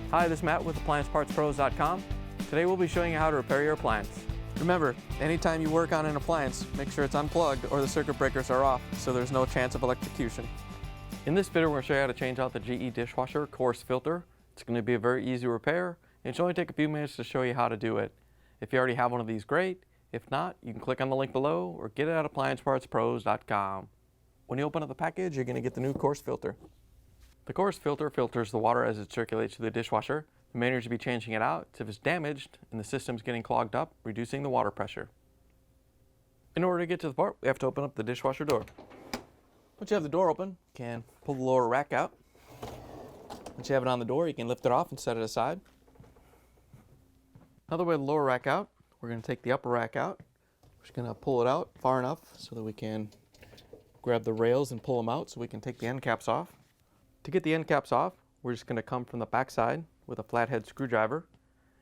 Hi, this is Matt with AppliancePartsPros.com. Today we'll be showing you how to repair your appliance. Remember, anytime you work on an appliance, make sure it's unplugged or the circuit breakers are off so there's no chance of electrocution. In this video, we're going to show you how to change out the GE Dishwasher Coarse Filter. It's going to be a very easy repair, and it should only take a few minutes to show you how to do it. If you already have one of these, great. If not, you can click on the link below or get it at AppliancePartsPros.com. When you open up the package, you're going to get the new Coarse Filter. The Coarse Filter filters the water as it circulates through the dishwasher. The main reason to be changing it out is if it's damaged and the system's getting clogged up, reducing the water pressure. In order to get to the part, we have to open up the dishwasher door. Once you have the door open, you can pull the lower rack out. Once you have it on the door, you can lift it off and set it aside. Another way to lower rack out, we're going to take the upper rack out. We're just going to pull it out far enough so that we can grab the rails and pull them out so we can take the end caps off. To get the end caps off, we're just going to come from the back side with a flathead screwdriver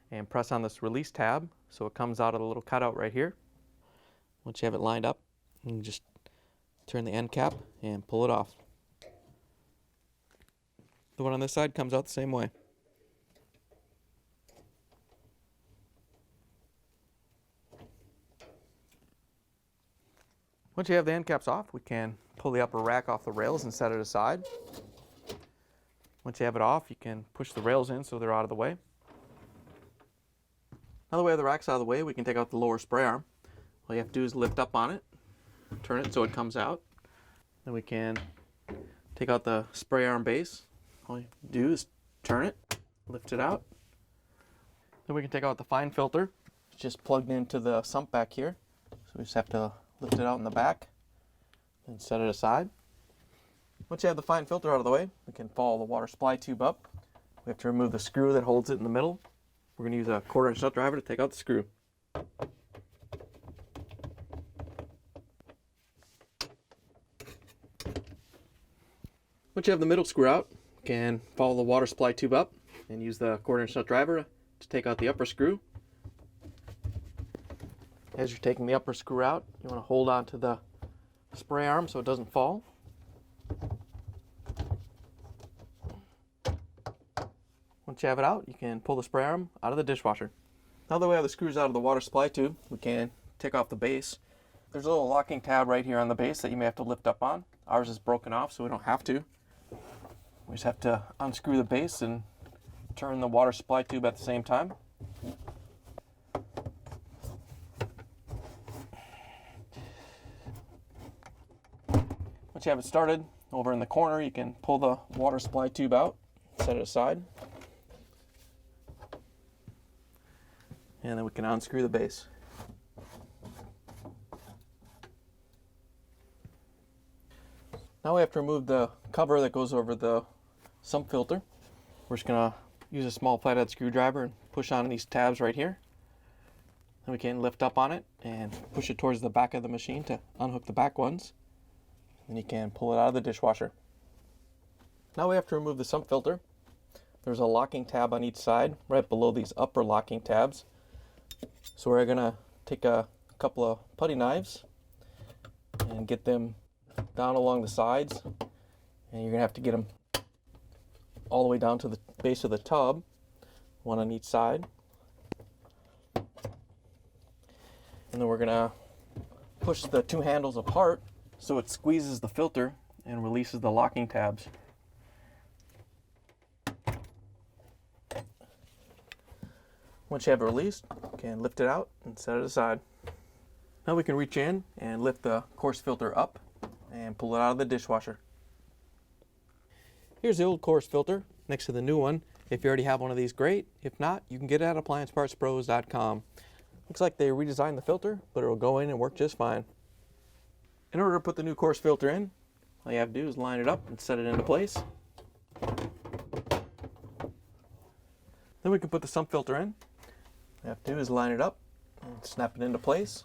and press on this release tab so it comes out of the little cutout right here. Once you have it lined up, you can just turn the end cap and pull it off. The one on this side comes out the same way. Once you have the end caps off, we can pull the upper rack off the rails and set it aside. Once you have it off, you can push the rails in so they're out of the way. Now that we have the racks out of the way, we can take out the lower spray arm. All you have to do is lift up on it, turn it so it comes out. Then we can take out the spray arm base. All you have to do is turn it, lift it out. Then we can take out the fine filter. It's just plugged into the sump back here. So we just have to lift it out in the back and set it aside. Once you have the fine filter out of the way, we can follow the water supply tube up. We have to remove the screw that holds it in the middle. We're going to use a 1/4-inch nut driver to take out the screw. Once you have the middle screw out, you can follow the water supply tube up and use the 1/4-inch nut driver to take out the upper screw. As you're taking the upper screw out, you want to hold on to the spray arm so it doesn't fall. Once you have it out, you can pull the spray arm out of the dishwasher. Now that we have the screws out of the water supply tube, we can take off the base. There's a little locking tab right here on the base that you may have to lift up on. Ours is broken off, so we don't have to. We just have to unscrew the base and turn the water supply tube at the same time. Once you have it started, over in the corner, you can pull the water supply tube out, set it aside. And then we can unscrew the base. Now we have to remove the cover that goes over the sump filter. We're just going to use a small flathead screwdriver and push on these tabs right here. Then we can lift up on it and push it towards the back of the machine to unhook the back ones. Then you can pull it out of the dishwasher. Now we have to remove the sump filter. There's a locking tab on each side, right below these upper locking tabs. So we're going to take a couple of putty knives and get them down along the sides. And you're going to have to get them all the way down to the base of the tub, one on each side. And then we're going to push the two handles apart so it squeezes the filter and releases the locking tabs. Once you have it released, you can lift it out and set it aside. Now we can reach in and lift the coarse filter up and pull it out of the dishwasher. Here's the old coarse filter next to the new one. If you already have one of these, great. If not, you can get it at AppliancePartsPros.com. Looks like they redesigned the filter, but it will go in and work just fine. In order to put the new coarse filter in, all you have to do is line it up and set it into place. Then we can put the sump filter in. All you have to do is line it up and snap it into place.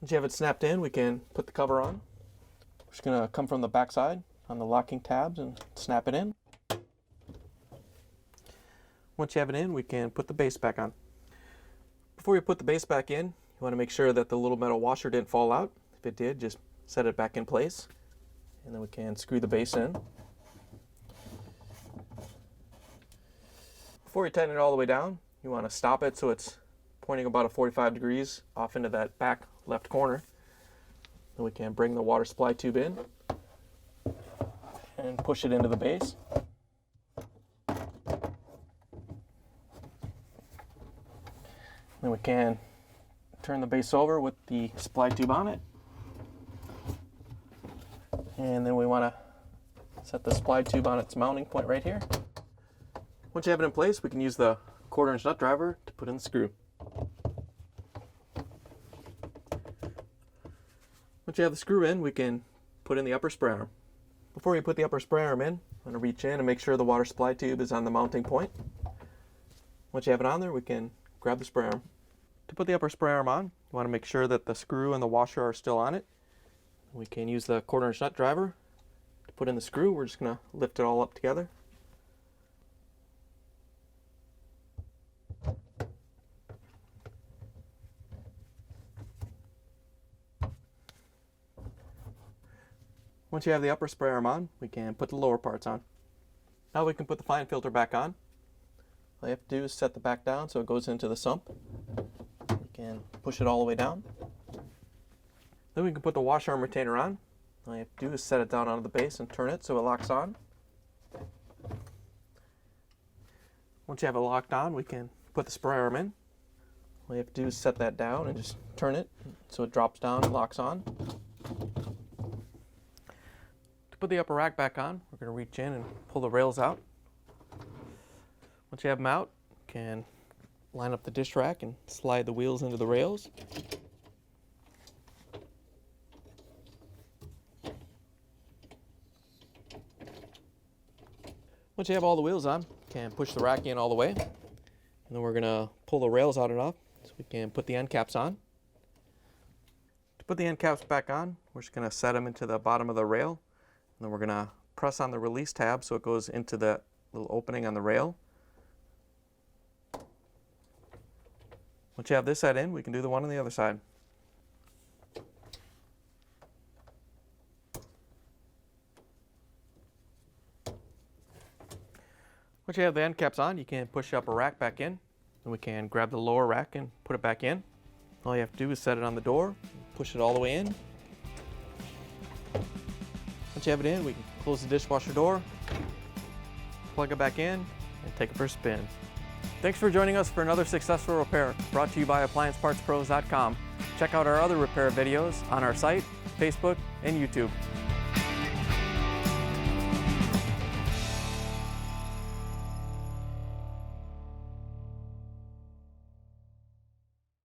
Once you have it snapped in, we can put the cover on. We're just going to come from the back side on the locking tabs and snap it in. Once you have it in, we can put the base back on. Before you put the base back in, you want to make sure that the little metal washer didn't fall out. If it did, just set it back in place. and then we can screw the base in. Before you tighten it all the way down, you want to stop it so it's pointing about a 45 degrees off into that back left corner. Then we can bring the water supply tube in and push it into the base. Then we can turn the base over with the supply tube on it. And then we want to set the supply tube on its mounting point right here. Once you have it in place, we can use the 1/4" nut driver to put in the screw. Once you have the screw in, we can put in the upper spray arm. Before we put the upper spray arm in, I'm going to reach in and make sure the water supply tube is on the mounting point. Once you have it on there, we can grab the spray arm. To put the upper spray arm on, you want to make sure that the screw and the washer are still on it. We can use the 1/4" nut driver to put in the screw. We're just going to lift it all up together. Once you have the upper spray arm on, we can put the lower parts on. Now we can put the fine filter back on. All you have to do is set the back down so it goes into the sump. We can push it all the way down. Then we can put the washer arm retainer on. All you have to do is set it down onto the base and turn it so it locks on. Once you have it locked on, we can put the spray arm in. All you have to do is set that down and just turn it so it drops down and locks on. To put the upper rack back on, we're going to reach in and pull the rails out. Once you have them out, you can line up the dish rack and slide the wheels into the rails. Once you have all the wheels on, you can push the rack in all the way. And then we're going to pull the rails out enough so we can put the end caps on. To put the end caps back on, we're just going to set them into the bottom of the rail. And then we're going to press on the release tab so it goes into the little opening on the rail. Once you have this side in, we can do the one on the other side. Once you have the end caps on, you can push the upper rack back in. And we can grab the lower rack and put it back in. All you have to do is set it on the door, push it all the way in. Once you have it in, we can close the dishwasher door, plug it back in, and take it for a spin. Thanks for joining us for another successful repair brought to you by AppliancePartsPros.com. Check out our other repair videos on our site, Facebook, and YouTube.